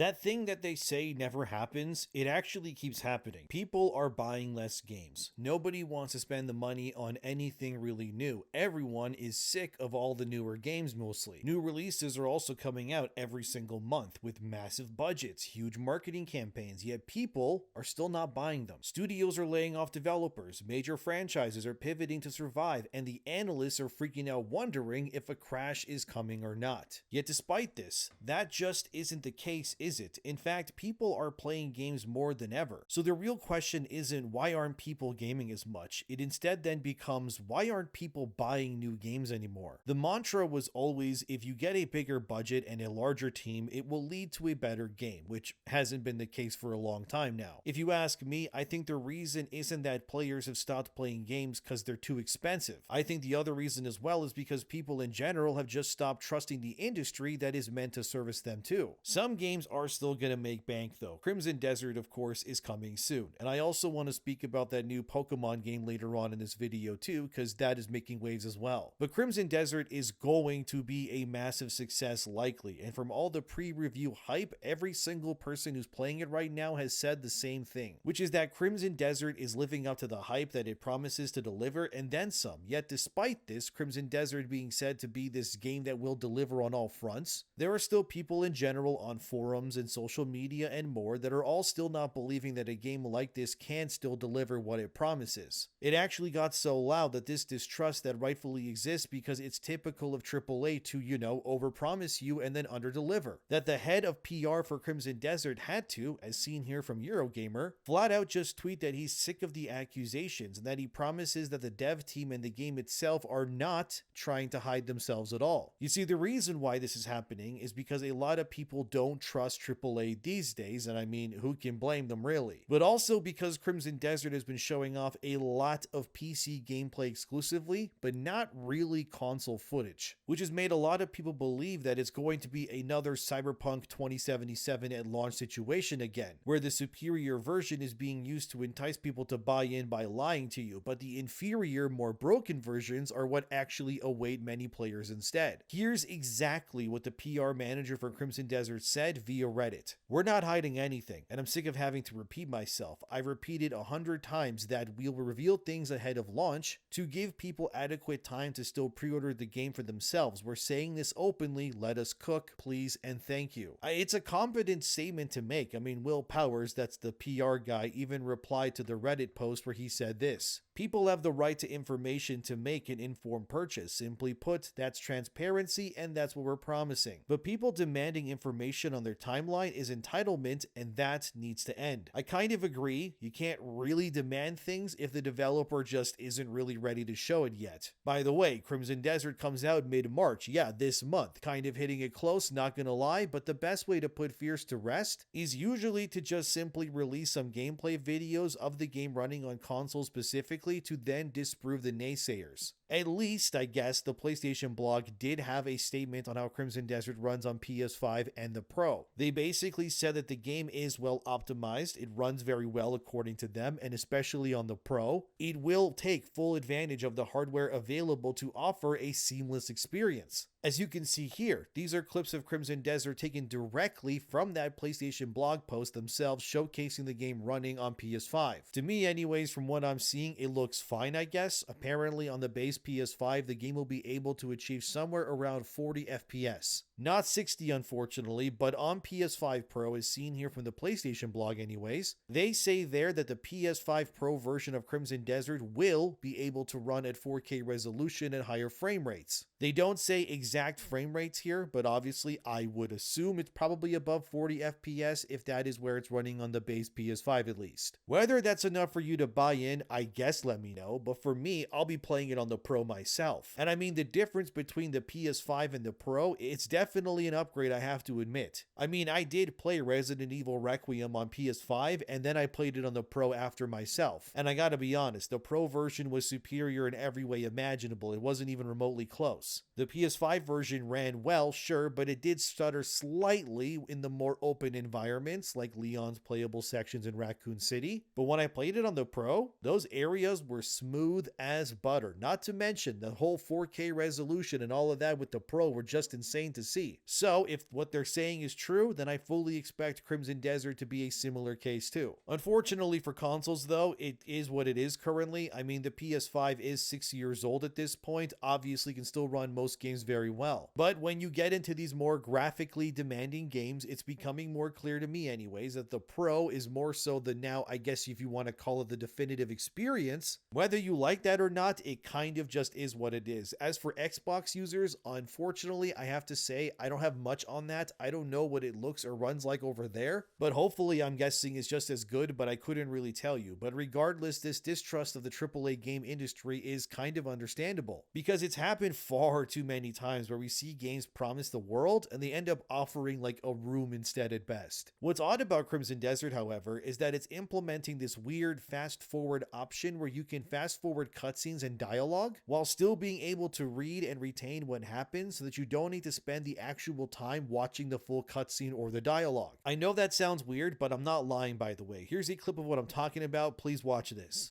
That thing that they say never happens, it actually keeps happening. People are buying less games. Nobody wants to spend the money on anything really new. Everyone is sick of all the newer games mostly. New releases are also coming out every single month with massive budgets, huge marketing campaigns, yet people are still not buying them. Studios are laying off developers, major franchises are pivoting to survive, and the analysts are freaking out wondering if a crash is coming or not. Yet despite this, that just isn't the case, is it? In fact, people are playing games more than ever. So the real question isn't why aren't people gaming as much? It instead then becomes why aren't people buying new games anymore? The mantra was always if you get a bigger budget and a larger team, it will lead to a better game, which hasn't been the case for a long time now. If you ask me, I think the reason isn't that players have stopped playing games because they're too expensive. I think the other reason as well is because people in general have just stopped trusting the industry that is meant to service them too. Some games are still gonna make bank though. Crimson Desert, of course, is coming soon. And I also want to speak about that new Pokemon game later on in this video too, because that is making waves as well. But Crimson Desert is going to be a massive success likely, and from all the pre-review hype, every single person who's playing it right now has said the same thing, which is that Crimson Desert is living up to the hype that it promises to deliver and then some. Yet despite this, Crimson Desert being said to be this game that will deliver on all fronts, there are still people in general on forums and social media and more that are all still not believing that a game like this can still deliver what it promises. It actually got so loud that this distrust that rightfully exists because it's typical of AAA to, overpromise you and then underdeliver. That the head of PR for Crimson Desert had to, as seen here from Eurogamer, flat out just tweet that he's sick of the accusations and that he promises that the dev team and the game itself are not trying to hide themselves at all. You see, the reason why this is happening is because a lot of people don't trust AAA these days, and I mean, who can blame them really? But also because Crimson Desert has been showing off a lot of PC gameplay exclusively, but not really console footage, which has made a lot of people believe that it's going to be another Cyberpunk 2077 at launch situation again, where the superior version is being used to entice people to buy in by lying to you, but the inferior, more broken versions are what actually await many players instead. Here's exactly what the PR manager for Crimson Desert said via Reddit. We're not hiding anything, and I'm sick of having to repeat myself. I've repeated 100 times that we will reveal things ahead of launch to give people adequate time to still pre-order the game for themselves. We're saying this openly, let us cook, please, and thank you. It's a competent statement to make. I mean, Will Powers, that's the PR guy, even replied to the Reddit post where he said this: people have the right to information to make an informed purchase. Simply put, that's transparency, and that's what we're promising. But people demanding information on their timeline is entitlement, and that needs to end. I kind of agree. You can't really demand things if the developer just isn't really ready to show it yet. By the way, Crimson Desert comes out mid-March, this month. Kind of hitting it close, not gonna lie, but the best way to put fears to rest is usually to just simply release some gameplay videos of the game running on consoles specifically to then disprove the naysayers. At least, I guess, the PlayStation blog did have a statement on how Crimson Desert runs on PS5 and the Pro. They basically said that the game is well optimized, it runs very well according to them, and especially on the Pro, it will take full advantage of the hardware available to offer a seamless experience. As you can see here, these are clips of Crimson Desert taken directly from that PlayStation blog post themselves showcasing the game running on PS5. To me anyways, from what I'm seeing, it looks fine, I guess. Apparently on the base PS5, the game will be able to achieve somewhere around 40 FPS. Not 60 unfortunately, but on PS5 Pro, as seen here from the PlayStation blog anyways, they say there that the PS5 Pro version of Crimson Desert will be able to run at 4K resolution at higher frame rates. They don't say exact frame rates here, but obviously I would assume it's probably above 40 FPS if that is where it's running on the base PS5 at least. Whether that's enough for you to buy in, I guess let me know, but for me, I'll be playing it on the Pro myself. And I mean, the difference between the PS5 and the Pro, it's definitely an upgrade, I have to admit. I mean, I did play Resident Evil Requiem on PS5, and then I played it on the Pro after myself. And I gotta be honest, the Pro version was superior in every way imaginable. It wasn't even remotely close. close. The PS5 version ran well, sure, but it did stutter slightly in the more open environments like Leon's playable sections in Raccoon City. But when I played it on the Pro, those areas were smooth as butter. Not to mention the whole 4K resolution and all of that with the Pro were just insane to see. So if what they're saying is true, then I fully expect Crimson Desert to be a similar case too. Unfortunately for consoles though, it is what it is currently. I mean, the PS5 is 6 years old at this point, obviously can still run most games very well. But when you get into these more graphically demanding games, it's becoming more clear to me anyways that the Pro is more so the now, I guess if you want to call it the definitive experience. Whether you like that or not, it kind of just is what it is. As for Xbox users, unfortunately, I have to say I don't have much on that. I don't know what it looks or runs like over there, but hopefully I'm guessing it's just as good, but I couldn't really tell you. But regardless, this distrust of the AAA game industry is kind of understandable because it's happened far too many times where we see games promise the world and they end up offering like a room instead at best. What's odd about Crimson Desert, however, is that it's implementing this weird fast forward option where you can fast forward cutscenes and dialogue while still being able to read and retain what happens so that you don't need to spend the actual time watching the full cutscene or the dialogue. I know that sounds weird, but I'm not lying, by the way. Here's a clip of what I'm talking about. Please watch this.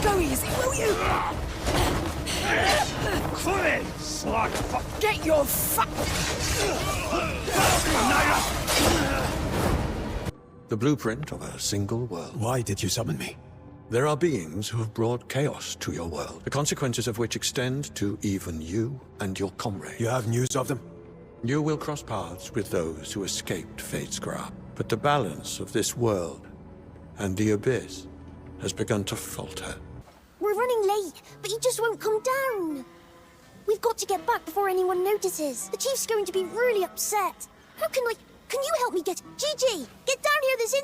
Go easy, will you? Quit, slug fuck! Get your fuck! The blueprint of a single world. Why did you summon me? There are beings who have brought chaos to your world, the consequences of which extend to even you and your comrade. You have news of them? You will cross paths with those who escaped Fate's grasp, but the balance of this world and the abyss has begun to falter. We're running late, but he just won't come down. We've got to get back before anyone notices. The chief's going to be really upset. How can you help me get... Gigi, get down here, there's in...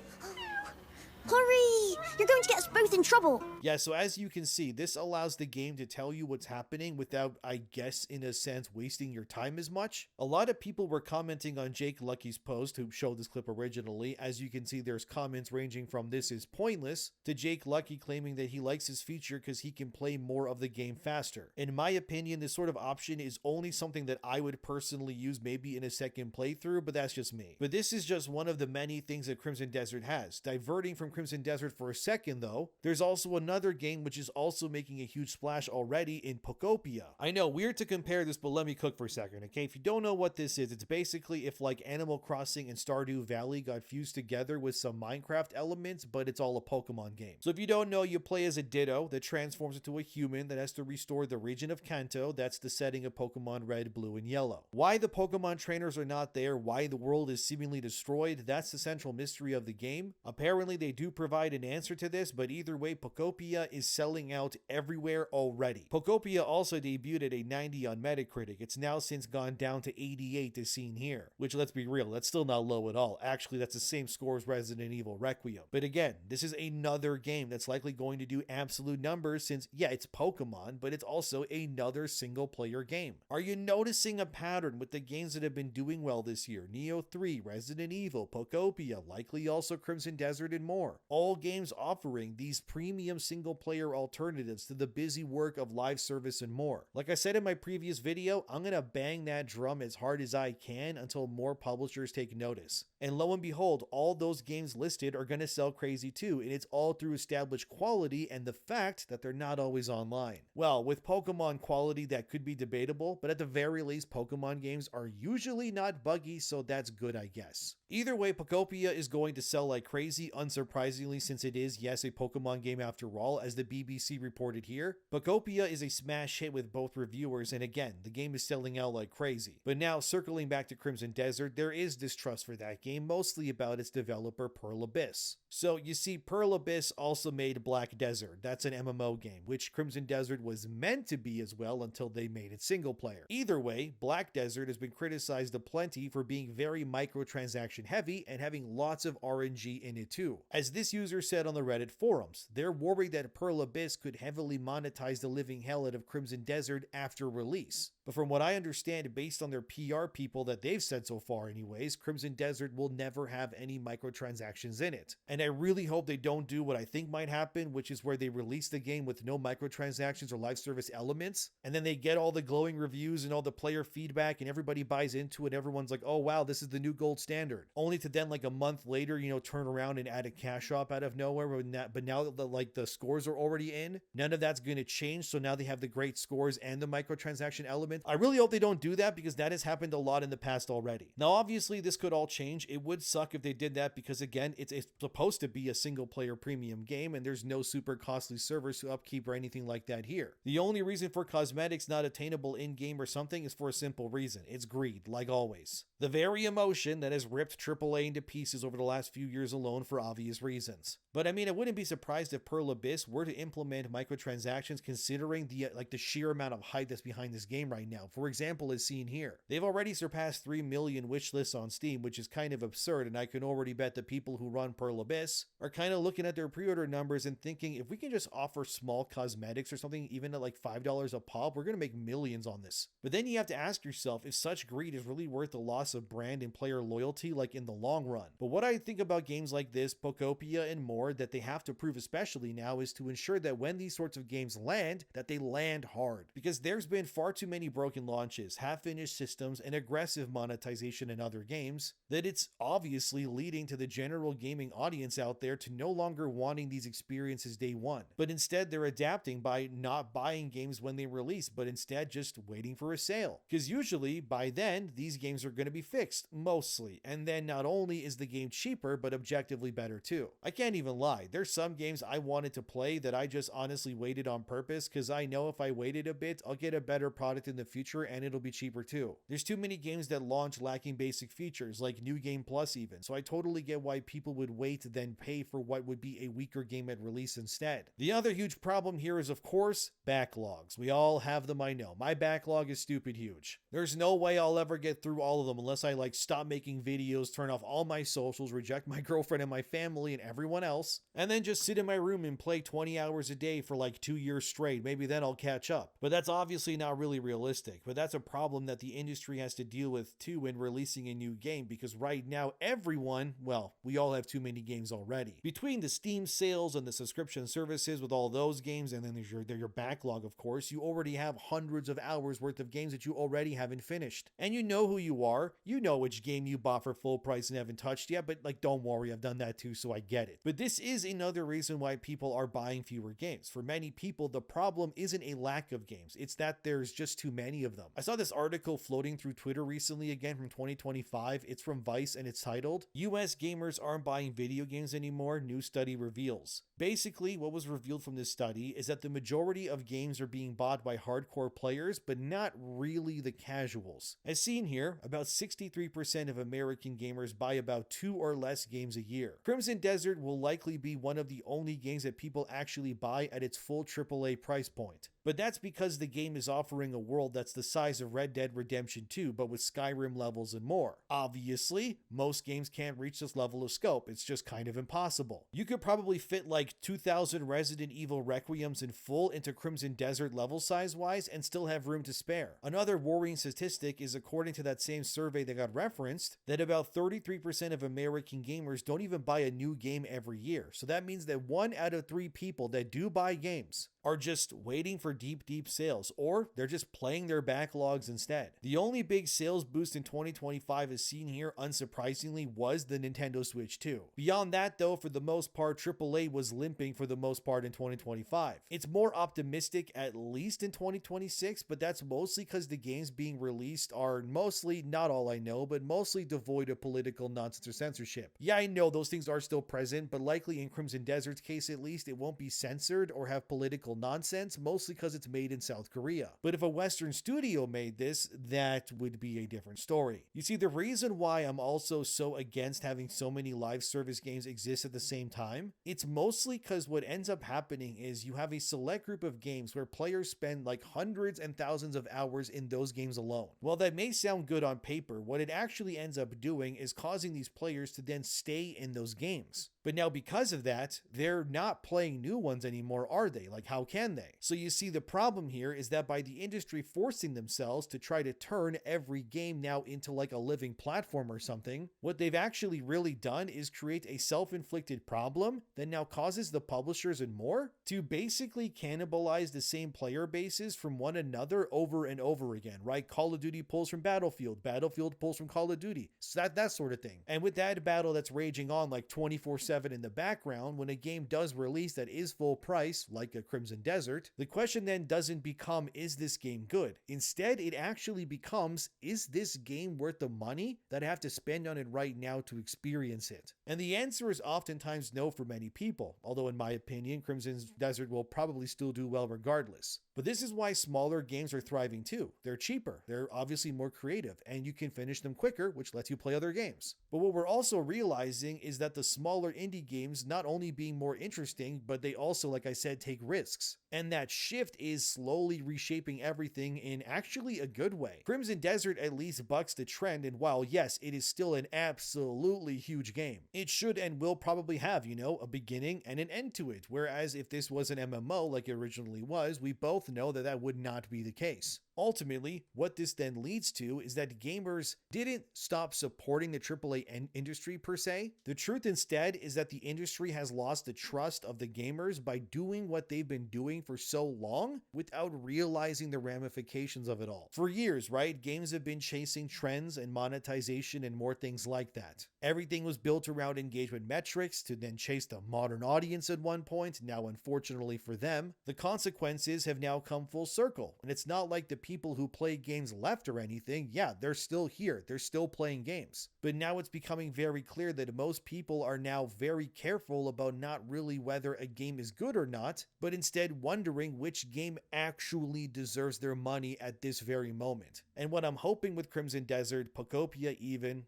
Hurry! You're going to get us both in trouble. Yeah, so as you can see, this allows the game to tell you what's happening without, I guess, in a sense, wasting your time as much. A lot of people were commenting on Jake Lucky's post, who showed this clip originally. As you can see, there's comments ranging from "this is pointless" to Jake Lucky claiming that he likes his feature because he can play more of the game faster. In my opinion, this sort of option is only something that I would personally use maybe in a second playthrough, but that's just me. But this is just one of the many things that Crimson Desert has. Diverting from Crimson Desert for a second though, there's also another game which is also making a huge splash already in Poptopia. I know, weird to compare this, but let me cook for a second, okay? If you don't know what this is, it's basically if like Animal Crossing and Stardew Valley got fused together with some Minecraft elements, but it's all a Pokemon game. So if you don't know, you play as a Ditto that transforms into a human that has to restore the region of Kanto. That's the setting of Pokemon Red, Blue, and Yellow. Why the Pokemon trainers are not there, why the world is seemingly destroyed, that's the central mystery of the game. Apparently they do provide an answer to this, but either way, Poptopia is selling out everywhere already. Poptopia also debuted at a 90 on Metacritic. It's now since gone down to 88 as seen here, which, let's be real, that's still not low at all. Actually, that's the same score as Resident Evil Requiem. But again, this is another game that's likely going to do absolute numbers since, yeah, it's Pokemon, but it's also another single player game. Are you noticing a pattern with the games that have been doing well this year? Neo 3, Resident Evil, Poptopia, likely also Crimson Desert, and more. All games offering these premium single player alternatives to the busy work of live service and more. Like I said in my previous video, I'm gonna bang that drum as hard as I can until more publishers take notice. And lo and behold, all those games listed are gonna sell crazy too, and it's all through established quality and the fact that they're not always online. Well, with Pokemon quality, that could be debatable, but at the very least, Pokemon games are usually not buggy, so that's good, I guess. Either way, Poptopia is going to sell like crazy, unsurprisingly, since it is, yes, a Pokemon game after all, as the BBC reported here. Poptopia is a smash hit with both reviewers, and again, the game is selling out like crazy. But now, circling back to Crimson Desert, there is distrust for that game, mostly about its developer Pearl Abyss. So, you see, Pearl Abyss also made Black Desert. That's an MMO game, which Crimson Desert was meant to be as well until they made it single player. Either way, Black Desert has been criticized aplenty for being very microtransaction heavy and having lots of RNG in it too. As this user said on the Reddit forums, they're worried that Pearl Abyss could heavily monetize the living hell out of Crimson Desert after release. But from what I understand, based on their PR people that they've said so far anyways, Crimson Desert will never have any microtransactions in it. And I really hope they don't do what I think might happen, which is where they release the game with no microtransactions or live service elements, and then they get all the glowing reviews and all the player feedback and everybody buys into it. Everyone's like, oh wow, this is the new gold standard. Only to then like a month later, turn around and add a cash shop out of nowhere. But now that the scores are already in, none of that's going to change. So now they have the great scores and the microtransaction element. I really hope they don't do that because that has happened a lot in the past already. Now, obviously this could all change. It would suck if they did that because again, it's supposed to be a single player premium game and there's no super costly servers to upkeep or anything like that here. The only reason for cosmetics not attainable in game or something is for a simple reason. It's greed, like always. The very emotion that has ripped AAA into pieces over the last few years alone for obvious reasons. But I mean, I wouldn't be surprised if Pearl Abyss were to implement microtransactions considering the sheer amount of hype that's behind this game right now. For example, as seen here, they've already surpassed 3 million wish lists on Steam, which is kind of absurd, and I can already bet the people who run Pearl Abyss are kind of looking at their pre-order numbers and thinking, if we can just offer small cosmetics or something, even at like $5 a pop, we're going to make millions on this. But then you have to ask yourself if such greed is really worth the loss of brand and player loyalty, like in the long run. But what I think about games like this, Poptopia and more, that they have to prove especially now is to ensure that when these sorts of games land, that they land hard. Because there's been far too many broken launches, half-finished systems, and aggressive monetization in other games that it's obviously leading to the general gaming audience out there to no longer wanting these experiences day one. But instead they're adapting by not buying games when they release, but instead just waiting for a sale. Because usually by then these games are going to be fixed, mostly. And then not only is the game cheaper, but objectively better too. I can't even lie. There's some games I wanted to play that I just honestly waited on purpose because I know if I waited a bit, I'll get a better product in the future and it'll be cheaper too. There's too many games that launch lacking basic features like New Game Plus even, so I totally get why people would wait then pay for what would be a weaker game at release instead. The other huge problem here is of course backlogs. We all have them, I know. My backlog is stupid huge. There's no way I'll ever get through all of them unless I stop making videos, turn off all my socials, reject my girlfriend and my family and everyone else, and then just sit in my room and play 20 hours a day for 2 years straight. Maybe then I'll catch up. But that's obviously not really realistic. But that's a problem that the industry has to deal with too when releasing a new game, because right now everyone, well, we all have too many games already. Between the Steam sales and the subscription services with all those games, and then there's your backlog, of course, you already have hundreds of hours worth of games that you already haven't finished. And you know who you are. You know which game you bought for full price and haven't touched yet, but don't worry, I've done that too, so I get it. But this is another reason why people are buying fewer games. For many people, the problem isn't a lack of games, it's that there's just too many of them. I saw this article floating through Twitter recently, again from 2025. It's from Vice and it's titled, US gamers aren't buying video games anymore, new study reveals. Basically, what was revealed from this study is that the majority of games are being bought by hardcore players, but not really the casuals. As seen here, about 63% of American gamers buy about 2 or less games a year. Crimson Desert will likely be one of the only games that people actually buy at its full AAA price point. But that's because the game is offering a world that's the size of Red Dead Redemption 2, but with Skyrim levels and more. Obviously, most games can't reach this level of scope. It's just kind of impossible. You could probably fit 2,000 Resident Evil Requiems in full into Crimson Desert level size-wise and still have room to spare. Another worrying statistic is, according to that same survey that got referenced, that about 33% of American gamers don't even buy a new game every year. So that means that 1 out of 3 people that do buy games are just waiting for deep sales, or they're just playing their backlogs instead. The only big sales boost in 2025 as seen here, unsurprisingly, was the Nintendo Switch 2. Beyond that though, for the most part, AAA was limping for the most part in 2025. It's more optimistic at least in 2026, but that's mostly because the games being released are mostly, not all I know, but mostly devoid of political nonsense or censorship. Yeah, I know those things are still present, but likely in Crimson Desert's case at least, it won't be censored or have political nonsense, mostly because it's made in South Korea. But if a Western studio made this, that would be a different story. You see, the reason why I'm also so against having so many live service games exist at the same time, it's mostly because what ends up happening is you have a select group of games where players spend hundreds and thousands of hours in those games alone. While that may sound good on paper, what it actually ends up doing is causing these players to then stay in those games. But now because of that, they're not playing new ones anymore, are they? How how can they? So you see, the problem here is that by the industry forcing themselves to try to turn every game now into like a living platform or something, what they've actually really done is create a self-inflicted problem that now causes the publishers and more to basically cannibalize the same player bases from one another over and over again, right? Call of Duty pulls from Battlefield, Battlefield pulls from Call of Duty, so that sort of thing. And with that battle that's raging on like 24/7 in the background, when a game does release that is full price, like a Crimson Desert, the question then doesn't become, is this game good? Instead, it actually becomes, is this game worth the money that I have to spend on it right now to experience it? And the answer is oftentimes no for many people, although in my opinion, Crimson Desert will probably still do well regardless. But this is why smaller games are thriving too. They're cheaper, they're obviously more creative, and you can finish them quicker, which lets you play other games. But what we're also realizing is that the smaller indie games not only being more interesting, but they also, like I said, take risks. And that shift is slowly reshaping everything in actually a good way. Crimson Desert at least bucks the trend, and while yes, it is still an absolutely huge game, it should and will probably have, a beginning and an end to it. Whereas if this was an MMO like it originally was, we both know that that would not be the case. Ultimately, what this then leads to is that gamers didn't stop supporting the AAA industry per se. The truth instead is that the industry has lost the trust of the gamers by doing what they've been doing for so long without realizing the ramifications of it all. For years, right, games have been chasing trends and monetization and more things like that. Everything was built around engagement metrics to then chase the modern audience at one point. Now, unfortunately for them, the consequences have now come full circle. And it's not like the people who play games left or anything. Yeah, they're still here. They're still playing games. But now it's becoming very clear that most people are now very careful about not really whether a game is good or not, but instead wondering which game actually deserves their money at this very moment. And what I'm hoping with Crimson Desert, Poptopia even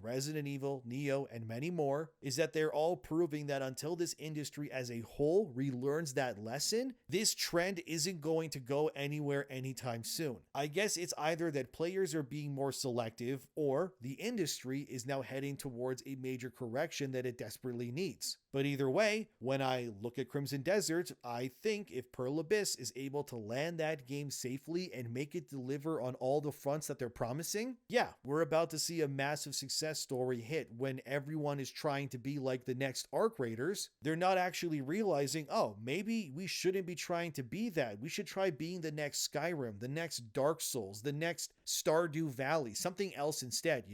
Resident Evil, Neo, and many more, is that they're all proving that until this industry as a whole relearns that lesson, this trend isn't going to go anywhere anytime soon. I guess it's either that players are being more selective, or the industry is now heading towards a major correction that it desperately needs. But either way, when I look at Crimson Desert, I think if Pearl Abyss is able to land that game safely and make it deliver on all the fronts that they're promising, yeah, we're about to see a massive success story hit when everyone is trying to be like the next Arc Raiders. They're not actually realizing, oh, maybe we shouldn't be trying to be that. We should try being the next Skyrim, the next Dark Souls, the next Stardew Valley, something else instead,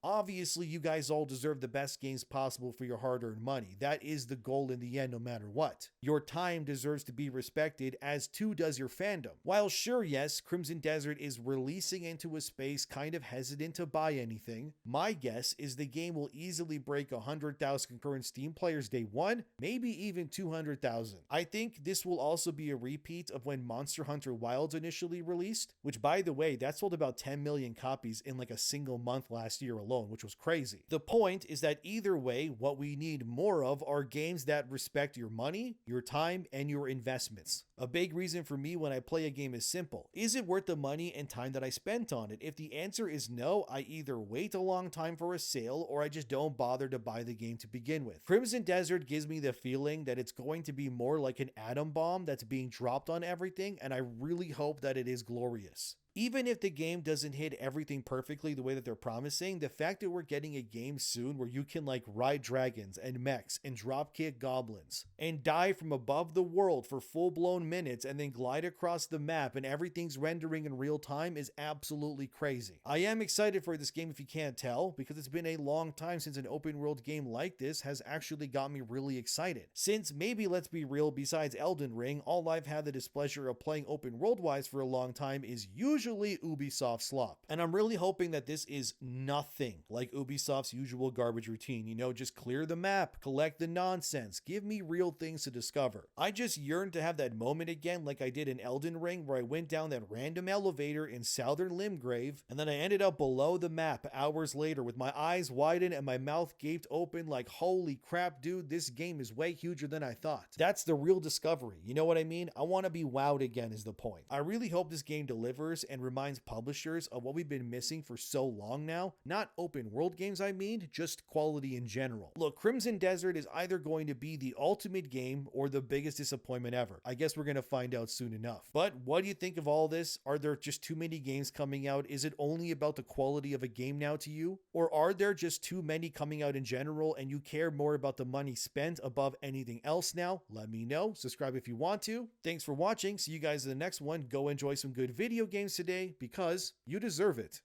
Obviously, you guys all deserve the best games possible for your hard-earned money. That is the goal in the end, no matter what. Your time deserves to be respected, as too does your fandom. While sure, yes, Crimson Desert is releasing into a space kind of hesitant to buy anything, my guess is the game will easily break 100,000 concurrent Steam players day one, maybe even 200,000. I think this will also be a repeat of when Monster Hunter Wilds initially released, which by the way, that sold about 10 million copies in like a single month last year alone, which was crazy. The point is that either way, what we need more of are games that respect your money, your time, and your investments. A big reason for me when I play a game is simple. Is it worth the money and time that I spent on it? If the answer is no, I either wait a long time for a sale or I just don't bother to buy the game to begin with. Crimson Desert gives me the feeling that it's going to be more like an atom bomb that's being dropped on everything, and I really hope that it is glorious. Even if the game doesn't hit everything perfectly the way that they're promising, the fact that we're getting a game soon where you can like ride dragons and mechs and dropkick goblins and dive from above the world for full-blown minutes and then glide across the map and everything's rendering in real time is absolutely crazy. I am excited for this game if you can't tell, because it's been a long time since an open world game like this has actually got me really excited. Since maybe, let's be real, besides Elden Ring, all I've had the displeasure of playing open world-wise for a long time is usually Ubisoft slop. And I'm really hoping that this is nothing like Ubisoft's usual garbage routine. Just clear the map, collect the nonsense, give me real things to discover. I just yearn to have that moment again like I did in Elden Ring, where I went down that random elevator in Southern Limgrave, and then I ended up below the map hours later with my eyes widened and my mouth gaped open like, holy crap, dude, this game is way huger than I thought. That's the real discovery. You know what I mean? I want to be wowed again is the point. I really hope this game delivers, and reminds publishers of what we've been missing for so long now. Not open world games, I mean, just quality in general. Look, Crimson Desert is either going to be the ultimate game or the biggest disappointment ever. I guess we're going to find out soon enough. But what do you think of all this? Are there just too many games coming out? Is it only about the quality of a game now to you? Or are there just too many coming out in general and you care more about the money spent above anything else now? Let me know. Subscribe if you want to. Thanks for watching. See you guys in the next one. Go enjoy some good video games today because you deserve it.